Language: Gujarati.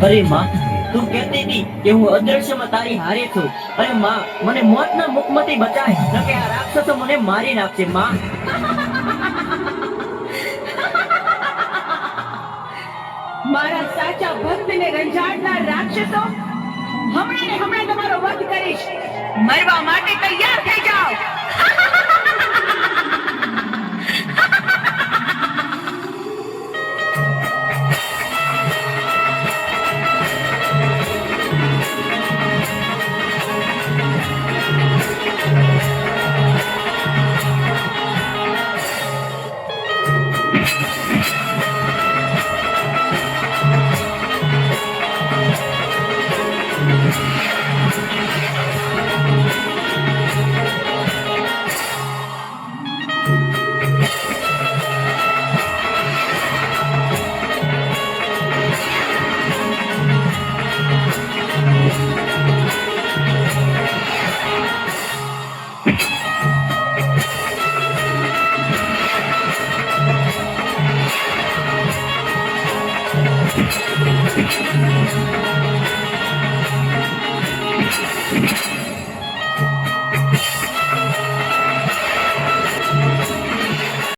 અરે માં, તું કહેતી હતી કે હું અદ્રશ્યમાં તારી હારે છું. અરે માં, મને મોતના મુખમાંથી બચાય, ન કે આ રાક્ષસો મને મારી નાખશે માં. મારા સાચા ભક્તને રંજાડનાર રાક્ષસો હમણાં ને હમણાં તમારો વધ કરીશ. મરવા માટે તૈયાર થઈ જાઓ.